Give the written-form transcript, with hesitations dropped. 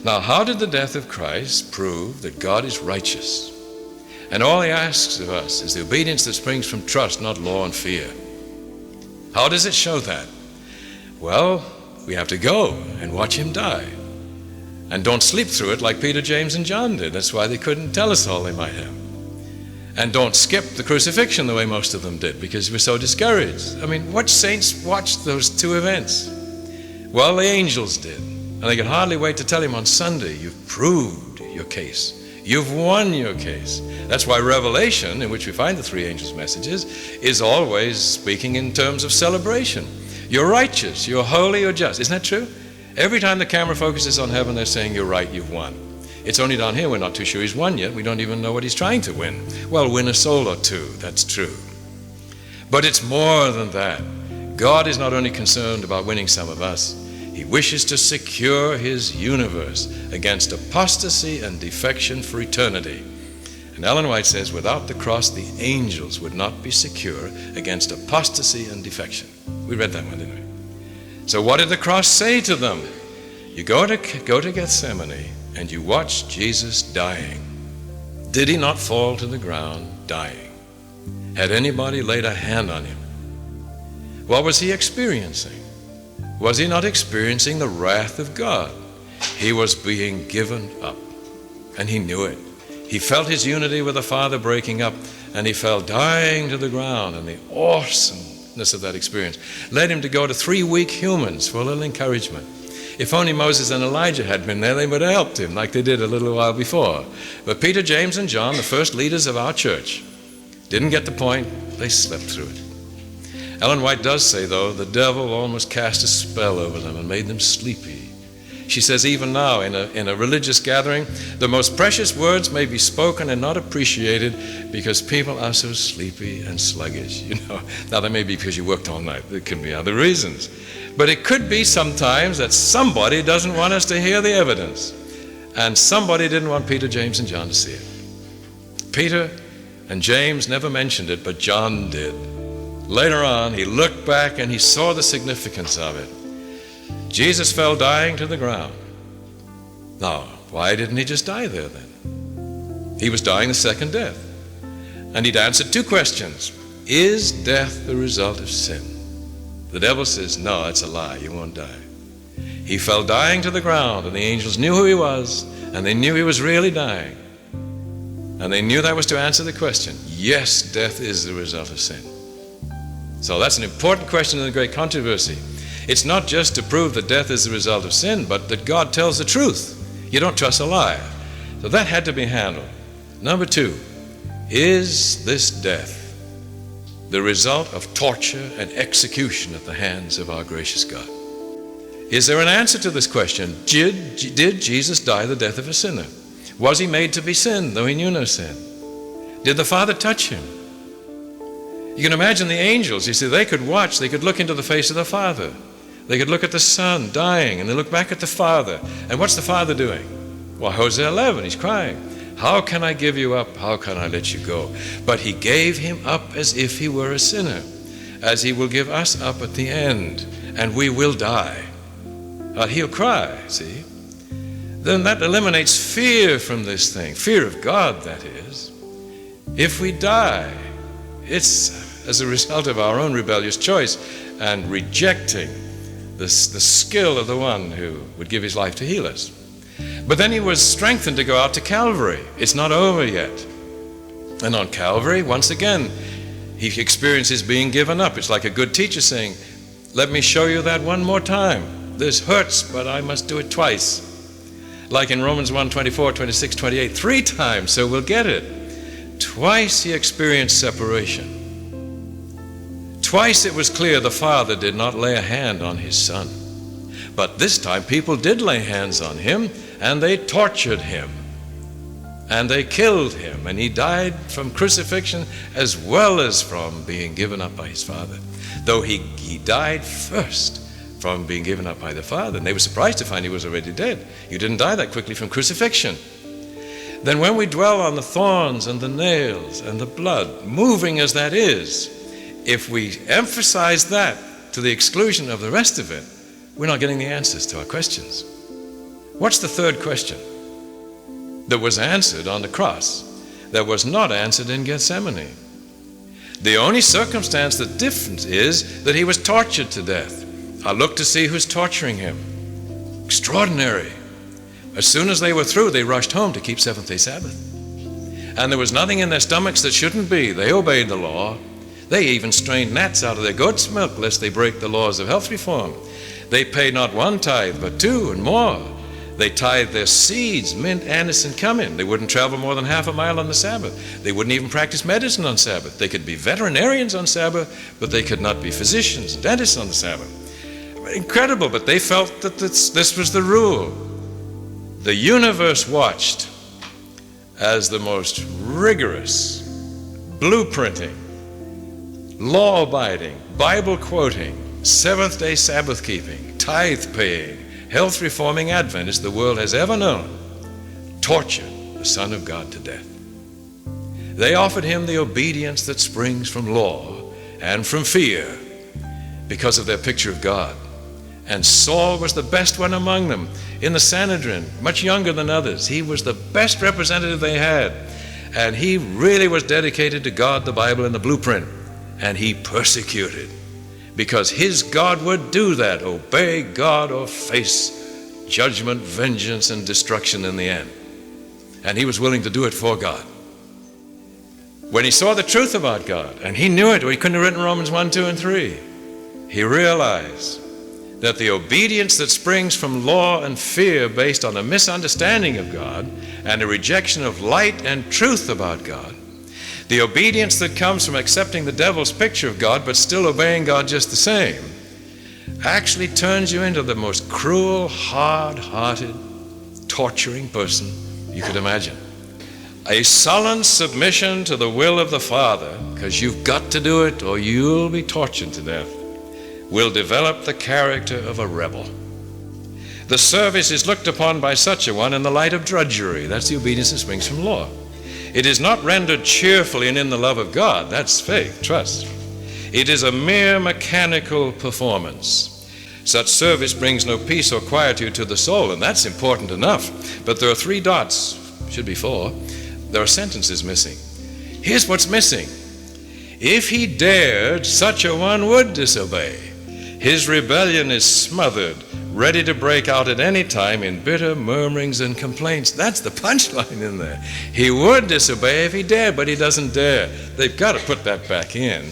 Now, how did the death of Christ prove that God is righteous? And all he asks of us is the obedience that springs from trust, not law and fear. How does it show that? Well, we have to go and watch him die. And don't sleep through it like Peter, James, and John did. That's why they couldn't tell us all they might have. And don't skip the crucifixion the way most of them did, because we're so discouraged. I mean, what saints watched those two events? Well, the angels did. And they could hardly wait to tell him on Sunday, you've proved your case. You've won your case. That's why Revelation, in which we find the three angels' messages, is always speaking in terms of celebration. You're righteous, you're holy, you're just. Isn't that true? Every time the camera focuses on heaven, they're saying, you're right, you've won. It's only down here we're not too sure he's won yet. We don't even know what he's trying to win. Well, win a soul or two, that's true. But it's more than that. God is not only concerned about winning some of us, he wishes to secure his universe against apostasy and defection for eternity. And Ellen White says, without the cross, the angels would not be secure against apostasy and defection. We read that one, didn't we? So what did the cross say to them? You go to Gethsemane and you watch Jesus dying. Did he not fall to the ground dying? Had anybody laid a hand on him? What was he experiencing? Was he not experiencing the wrath of God? He was being given up, and he knew it. He felt his unity with the Father breaking up, and he fell dying to the ground, and the awesomeness of that experience led him to go to 3 weak humans for a little encouragement. If only Moses and Elijah had been there, they would have helped him like they did a little while before. But Peter, James, and John, the first leaders of our church, didn't get the point. They slept through it. Ellen White does say, though, the devil almost cast a spell over them and made them sleepy. She says even now in a religious gathering, the most precious words may be spoken and not appreciated because people are so sleepy and sluggish. Now that may be because you worked all night. There could be other reasons. But it could be sometimes that somebody doesn't want us to hear the evidence. And somebody didn't want Peter, James, and John to see it. Peter and James never mentioned it, but John did. Later on, he looked back and he saw the significance of it. Jesus fell dying to the ground. Now, why didn't he just die there then? He was dying the second death. And he'd answered 2 questions. Is death the result of sin? The devil says, no, it's a lie. You won't die. He fell dying to the ground, and the angels knew who he was, and they knew he was really dying. And they knew that was to answer the question. Yes, death is the result of sin. So that's an important question in the great controversy. It's not just to prove that death is the result of sin, but that God tells the truth. You don't trust a liar. So that had to be handled. Number 2, is this death the result of torture and execution at the hands of our gracious God? Is there an answer to this question? Did Jesus die the death of a sinner? Was he made to be sin, though he knew no sin? Did the Father touch him? You can imagine the angels. You see, they could watch. They could look into the face of the Father. They could look at the Son dying, and they look back at the Father. And what's the Father doing? Well, Hosea 11, he's crying. How can I give you up? How can I let you go? But he gave him up as if he were a sinner, as he will give us up at the end, and we will die. He'll cry, see? Then that eliminates fear from this thing, fear of God, that is. If we die, it's as a result of our own rebellious choice and rejecting the skill of the one who would give his life to heal us. But then he was strengthened to go out to Calvary. It's not over yet. And on Calvary, once again, he experiences being given up. It's like a good teacher saying, let me show you that one more time. This hurts, but I must do it twice. Like in Romans 1, 24, 26, 28, 3 times, so we'll get it. Twice he experienced separation. Twice it was clear the Father did not lay a hand on his Son. But this time people did lay hands on him, and they tortured him. And they killed him, and he died from crucifixion as well as from being given up by his Father. Though he died first from being given up by the Father. And they were surprised to find he was already dead. You didn't die that quickly from crucifixion. Then when we dwell on the thorns and the nails and the blood, moving as that is, if we emphasize that to the exclusion of the rest of it, we're not getting the answers to our questions. What's the third question that was answered on the cross that was not answered in Gethsemane? The only circumstance that's different is that he was tortured to death. I looked to see who's torturing him. Extraordinary. As soon as they were through, they rushed home to keep seventh-day Sabbath. And there was nothing in their stomachs that shouldn't be. They obeyed the law. They even strained gnats out of their goat's milk lest they break the laws of health reform. They paid not one tithe, but two and more. They tithed their seeds, mint, anise, and cumin. They wouldn't travel more than half a mile on the Sabbath. They wouldn't even practice medicine on Sabbath. They could be veterinarians on Sabbath, but they could not be physicians, dentists on the Sabbath. Incredible, but they felt that this was the rule. The universe watched as the most rigorous, blueprinting, law-abiding, Bible-quoting, seventh-day Sabbath-keeping, tithe-paying, health-reforming Adventist the world has ever known tortured the Son of God to death. They offered him the obedience that springs from law and from fear because of their picture of God. And Saul was the best one among them in the Sanhedrin, much younger than others. He was the best representative they had. And he really was dedicated to God, the Bible, and the blueprint. And he persecuted because his God would do that, obey God or face judgment, vengeance, and destruction in the end. And he was willing to do it for God. When he saw the truth about God, and he knew it, or he couldn't have written Romans 1, 2, and 3, he realized that the obedience that springs from law and fear based on a misunderstanding of God and a rejection of light and truth about God, the obedience that comes from accepting the devil's picture of God but still obeying God just the same, actually turns you into the most cruel, hard-hearted, torturing person you could imagine. A sullen submission to the will of the Father, because you've got to do it or you'll be tortured to death, will develop the character of a rebel. The service is looked upon by such a one in the light of drudgery. That's the obedience that springs from law. It is not rendered cheerfully and in the love of God. That's faith, trust. It is a mere mechanical performance. Such service brings no peace or quietude to the soul, and that's important enough. But there are 3 dots, should be 4. There are sentences missing. Here's what's missing. If he dared, such a one would disobey. His rebellion is smothered, ready to break out at any time in bitter murmurings and complaints. That's the punchline in there. He would disobey if he dared, but he doesn't dare. They've got to put that back in.